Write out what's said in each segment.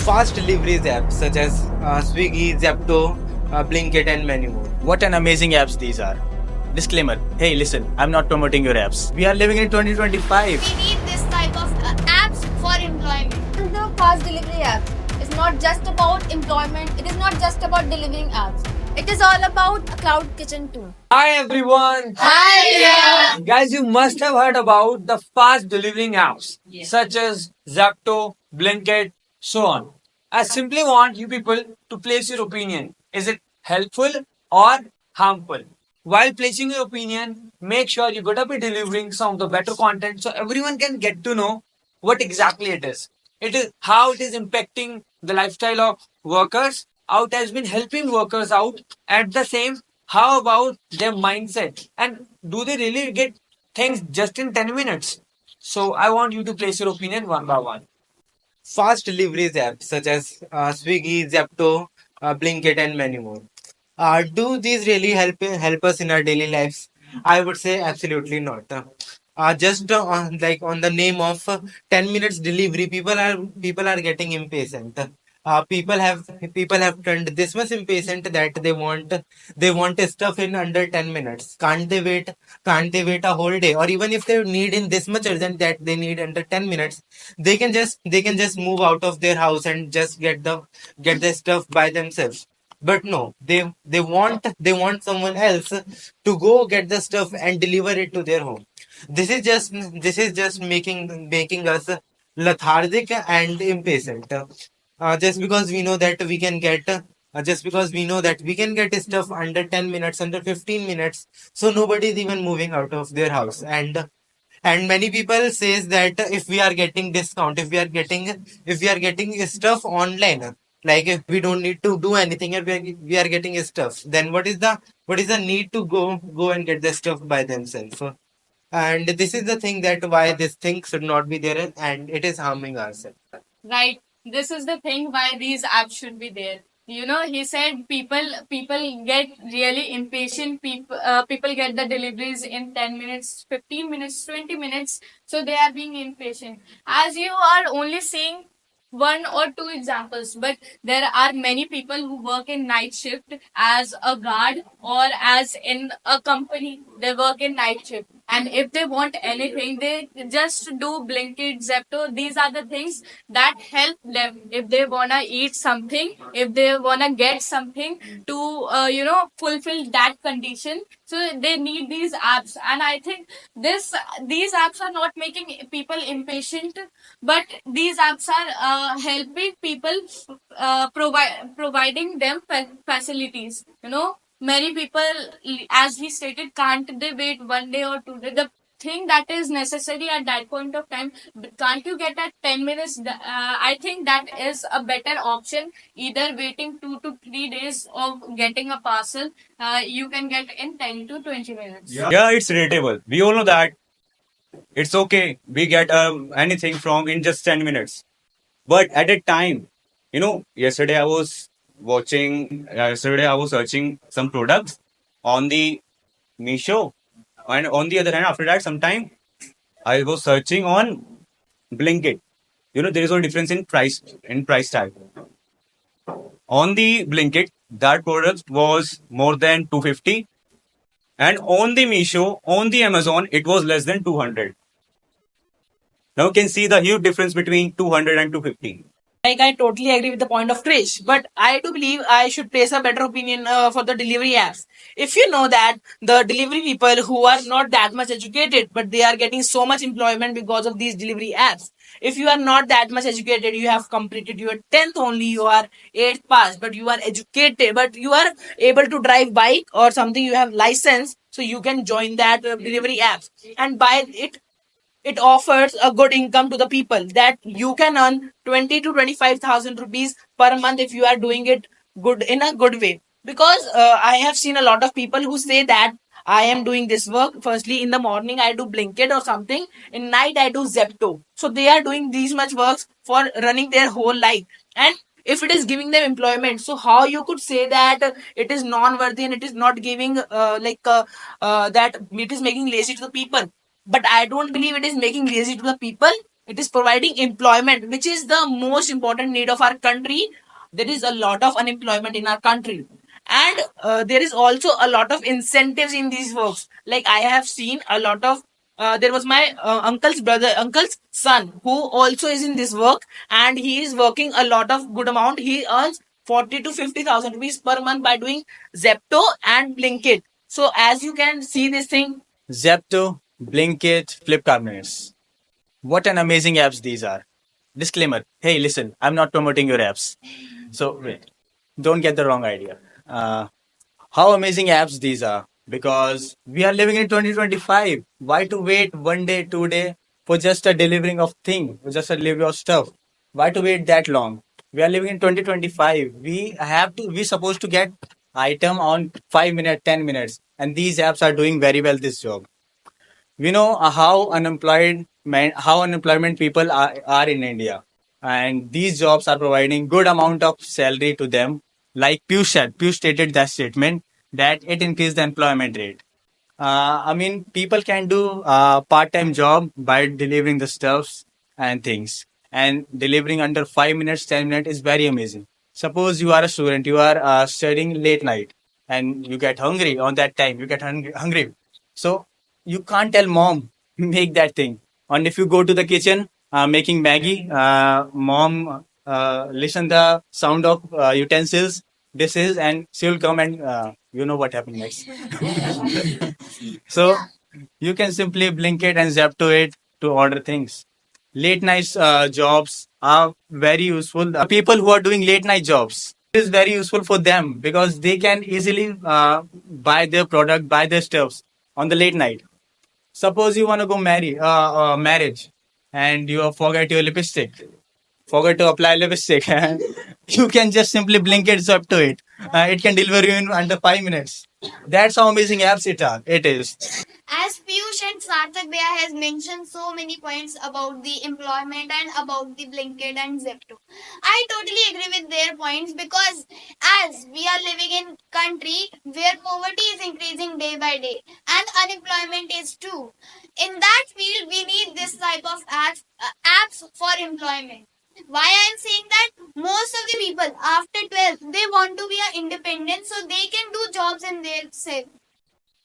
Fast deliveries apps such as Swiggy, Zepto, Blinkit, and many more. What an amazing apps these are. Disclaimer. Hey, listen, I'm not promoting your apps. We are living in 2025. We need this type of apps for employment. The fast delivery app is not just about employment, it is not just about delivering apps. It is all about a cloud kitchen too. Hi everyone. Hi, Guys, you must have heard about the fast delivering apps such as Zapto, Blinkit, so on. I simply want you people to place your opinion. Is it helpful or harmful? While placing your opinion, make sure you gotta be delivering some of the better content so everyone can get to know what exactly it is. It is how it is impacting the lifestyle of workers, how it has been helping workers out. At the same, how about their mindset? And do they really get things just in 10 minutes? So I want you to place your opinion one by one. Fast deliveries apps such as Swiggy, Zepto, Blinkit, and many more. Do these really help us in our daily lives? I would say absolutely not. Just on the name of 10 minutes delivery, people are getting impatient. People have turned this much impatient that they want stuff in under 10 minutes. Can't they wait a whole day? Or even if they need in this much urgent that they need under 10 minutes, they can just move out of their house and just get the stuff by themselves. But no, they want someone else to go get the stuff and deliver it to their home. This is just making us lethargic and impatient. Just because we know that we can get just because we know that we can get stuff under 10 minutes, under 15 minutes, so nobody is even moving out of their house. And many people says that if we are getting discount, if we are getting stuff online, like if we don't need to do anything and we are getting stuff, then what is the need to go and get the stuff by themselves? And this is the thing that why this thing should not be there, and it is harming ourselves. Right, this is the thing why these apps should be there. He said people get really impatient. People get the deliveries in 10 minutes, 15 minutes, 20 minutes, so they are being impatient. As you are only seeing one or two examples, but there are many people who work in night shift as a guard or as in a company. They work in night shift, and if they want anything, they just do Blinkit, Zepto. These are the things that help them if they wanna eat something, if they wanna get something to fulfill that condition. So they need these apps, and I think these apps are not making people impatient, but these apps are helping people, providing them facilities. Many people, as we stated, can't they wait 1 day or 2 days? The thing that is necessary at that point of time, can't you get at 10 minutes? I think that is a better option. Either waiting 2 to 3 days of getting a parcel, you can get in 10 to 20 minutes. Yeah, it's relatable. We all know that. It's okay. We get anything from in just 10 minutes. But at a time, yesterday I was searching some products on the Meesho. And on the other hand, after that, sometime I was searching on Blinkit. There is no difference in price tag. On the Blinkit, that product was more than 250, and on the Meesho, on the Amazon, it was less than 200. Now you can see the huge difference between 200 and 250. Like, I totally agree with the point of Krish, but I do believe I should place a better opinion for the delivery apps. If you know that the delivery people who are not that much educated, but they are getting so much employment because of these delivery apps. If you are not that much educated, you have completed your 10th only, you are 8th pass, but you are educated, but you are able to drive bike or something, you have license, so you can join that delivery apps and buy it. It offers a good income to the people that you can earn 20 to 25,000 rupees per month if you are doing it good in a good way. Because I have seen a lot of people who say that I am doing this work. Firstly, in the morning I do Blinkit or something. In night I do Zepto. So they are doing these much works for running their whole life. And if it is giving them employment, so how you could say that it is non-worthy and it is not giving that it is making lazy to the people? But I don't believe it is making lazy to the people. It is providing employment, which is the most important need of our country. There is a lot of unemployment in our country, and there is also a lot of incentives in these works. Like I have seen a lot of. There was my uncle's son, who also is in this work, and he is working a lot of good amount. He earns 40 to 50,000 rupees per month by doing Zepto and Blinkit. So as you can see this thing, Zepto, Blinkit, Flipkart Minutes. What an amazing apps these are. Disclaimer. Hey, listen, I'm not promoting your apps. So wait, don't get the wrong idea. How amazing apps these are, because we are living in 2025. Why to wait 1 day, 2 day for just a delivering of thing, for just a delivery of stuff? Why to wait that long? We are living in 2025. We supposed to get item on 5 minutes, 10 minutes, and these apps are doing very well this job. We know how unemployment people are in India, and these jobs are providing good amount of salary to them. Like Piyush stated that statement that it increased the employment rate. I mean, people can do part-time job by delivering the stuffs and things, and delivering under 5 minutes, 10 minutes is very amazing. Suppose you are a student, you are studying late night, and you get hungry on that time. You get hungry, so you can't tell mom make that thing. And if you go to the kitchen making Maggie, mom listen the sound of utensils, dishes, and she will come and you know what happened next. So you can simply blink it and Zepto it to order things. Late night jobs are very useful. People who are doing late night jobs, it is very useful for them because they can easily buy their product, buy their stuffs on the late night. Suppose you want to go marriage, and you forget your lipstick, forget to apply lipstick, you can just simply blink it up to it. It can deliver you in under 5 minutes. That's how amazing apps it is. As Piyush and Sarthak Bhaiya has mentioned so many points about the employment and about the Blinkit and Zepto, I totally agree with their points because as we are living in country where poverty is increasing day by day and unemployment is too, in that field we need this type of apps for employment. Why I'm saying that most of the people after 12 they want to be a independent so they can do jobs in their self.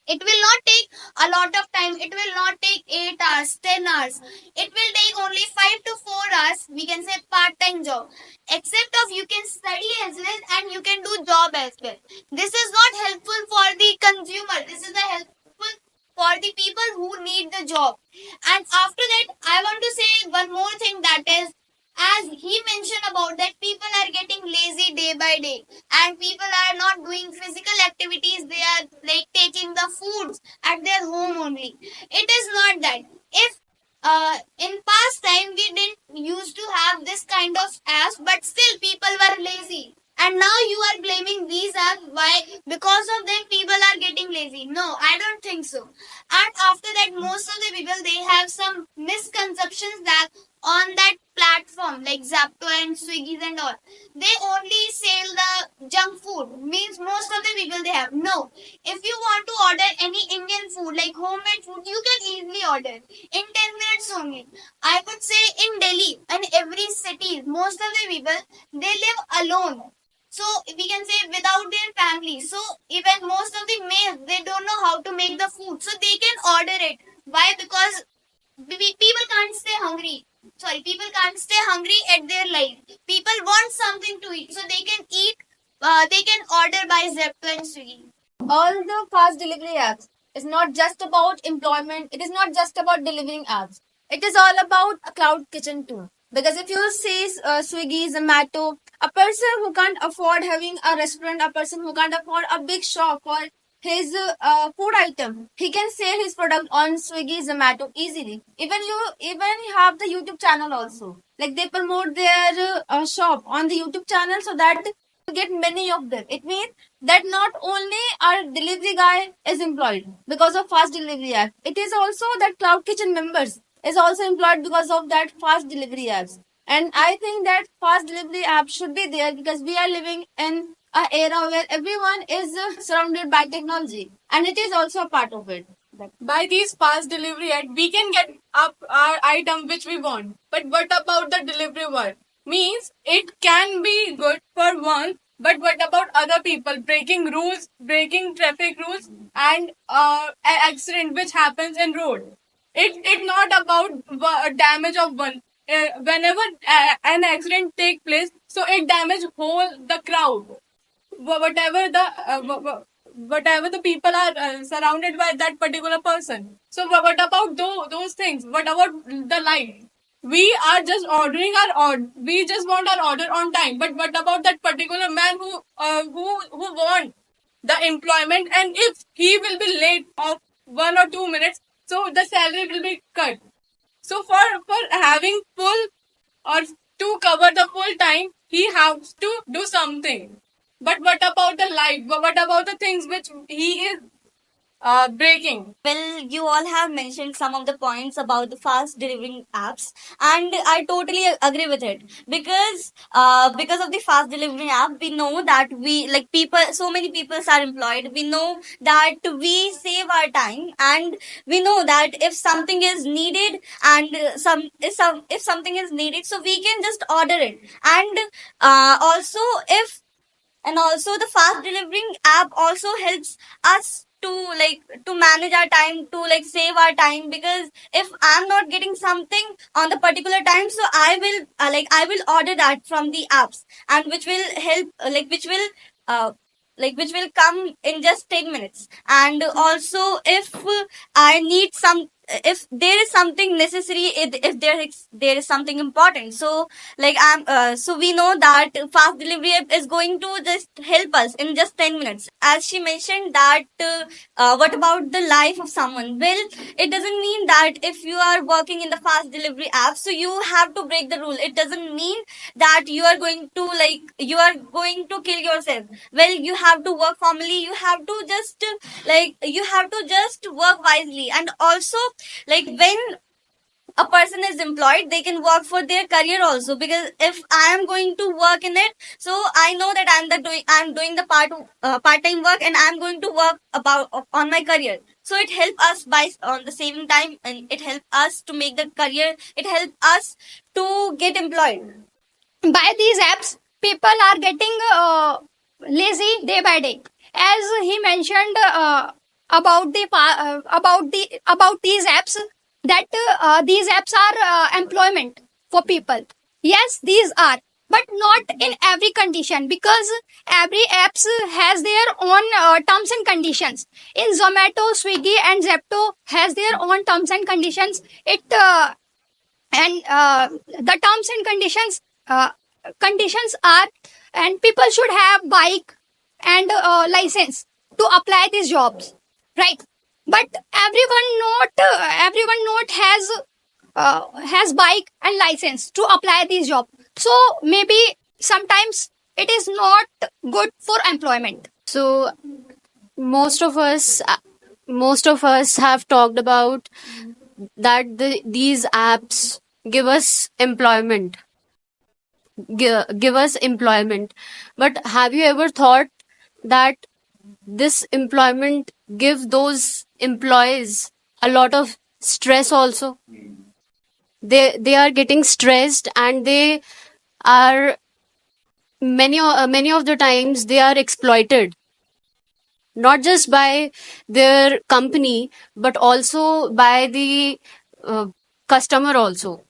It will not take a lot of time. It will not take 8 hours, 10 hours. It will take only 5 to 4 hours. We can say part-time job. Except of you can study as well and you can do job as well. This is not helpful for the consumer. This is the helpful for the people who need the job. And after that, I want to say one more thing, that is, as he mentioned about that people are getting lazy day by day and people are not doing physical activities, they are like taking the foods at their home only. It is not that. If in past time we didn't used to have this kind of apps, but still people were lazy, and now you are blaming these apps. Why? Because of them people are getting lazy. No, I don't think so. And after that, most of the people they have some misconceptions that on that platform like Zapto and Swiggy and all, they only sell the junk food. Means most of the people they have. No, if you want to order any Indian food like homemade food, you can easily order in 10 minutes only. I would say in Delhi and every city, most of the people they live alone. So we can say without their family. So even most of the males they don't know how to make the food, so they can order it. Why? Because people can't stay hungry. Sorry, people can't stay hungry at their life. People want something to eat, so they can eat. They can order by Zepto and Swiggy. All the fast delivery apps is not just about employment. It is not just about delivering apps. It is all about a cloud kitchen too. Because if you see Swiggy, Zomato, a person who can't afford having a restaurant, a person who can't afford a big shop for his food item, he can sell his product on Swiggy, Zomato easily. Even you have the YouTube channel also. Like they promote their shop on the YouTube channel so that you get many of them. It means that not only our delivery guy is employed because of fast delivery app, it is also that cloud kitchen members is also employed because of that fast delivery apps. And I think that fast delivery app should be there because we are living in an era where everyone is surrounded by technology, and it is also a part of it. By these fast delivery apps, we can get up our item which we want. But what about the delivery one? Means it can be good for one, but what about other people breaking rules, breaking traffic rules, and accident which happens in road? It not about damage of one. Whenever an accident take place, so it damage whole the crowd. Whatever the whatever the people are surrounded by that particular person. So what about those things? What about the life? We are just ordering our order. We just want our order on time. But what about that particular man who want the employment, and if he will be late of 1 or 2 minutes, so the salary will be cut. So for having full or to cover the full time, he has to do something. But what about the life? What about the things which he is breaking? Well, you all have mentioned some of the points about the fast delivering apps, and I totally agree with it because of the fast delivery app, we know that we like people. So many people are employed. We know that we save our time, and we know that if something is needed and if something is needed, so we can just order it. And also if and also the fast delivering app also helps us to to manage our time, to save our time, because if I'm not getting something on the particular time, so I will order that from the apps, and which will help uh, which will come in just 10 minutes. And also if I need some, if there is something necessary, if there is something important, so so we know that fast delivery app is going to just help us in just 10 minutes. As she mentioned that what about the life of someone? Well, it doesn't mean that if you are working in the fast delivery app, so you have to break the rule. It doesn't mean that you are going to you are going to kill yourself. Well, you have to work formally, you have to just you have to just work wisely. And also when a person is employed, they can work for their career also, because if I am going to work in it, so I know that I'm doing the part time work, and I'm going to work about on my career. So it helps us by on the saving time, and it helps us to make the career, it helps us to get employed. By these apps, people are getting lazy day by day. As he mentioned about these apps, that these apps are employment for people. Yes, these are, but not in every condition, because every apps has their own terms and conditions. In Zomato, Swiggy, and Zepto has their own terms and conditions. It and the terms and conditions are, and people should have bike and license to apply these jobs, right? But everyone not has bike and license to apply these jobs. So maybe sometimes it is not good for employment. So most of us most of us have talked about that these apps give us employment, give us employment. But have you ever thought that this employment give those employees a lot of stress also? They are getting stressed, and they are many of the times they are exploited, not just by their company but also by the customer also.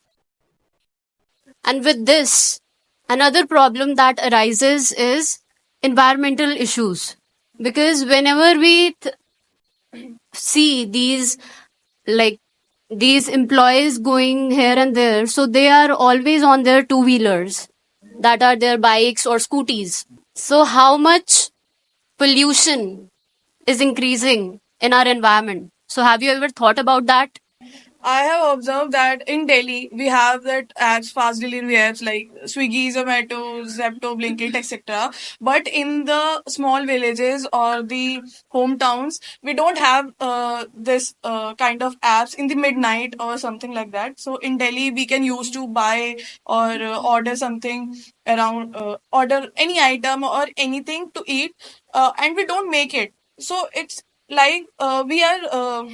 And with this, another problem that arises is environmental issues, because whenever we see these, like, these employees going here and there, so they are always on their two wheelers, that are their bikes or scooties. So how much pollution is increasing in our environment? So have you ever thought about that? I have observed that in Delhi we have that apps, fast delivery apps like Swiggy, Zomato, Zepto, Blinkit, etc. But in the small villages or the hometowns, we don't have this kind of apps in the midnight or something like that. So in Delhi, we can use to buy or order something around, order any item or anything to eat, and we don't make it. So it's like we are.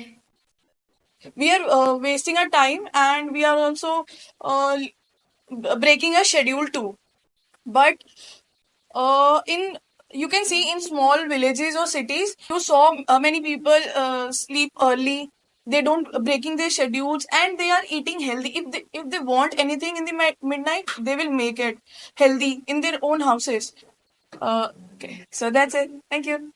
we are wasting our time, and we are also uh, breaking a schedule too. But in you can see in small villages or cities, you saw many people sleep early. They don't breaking their schedules, and they are eating healthy. If they want anything in the midnight, they will make it healthy in their own houses. Okay, so that's it. Thank you.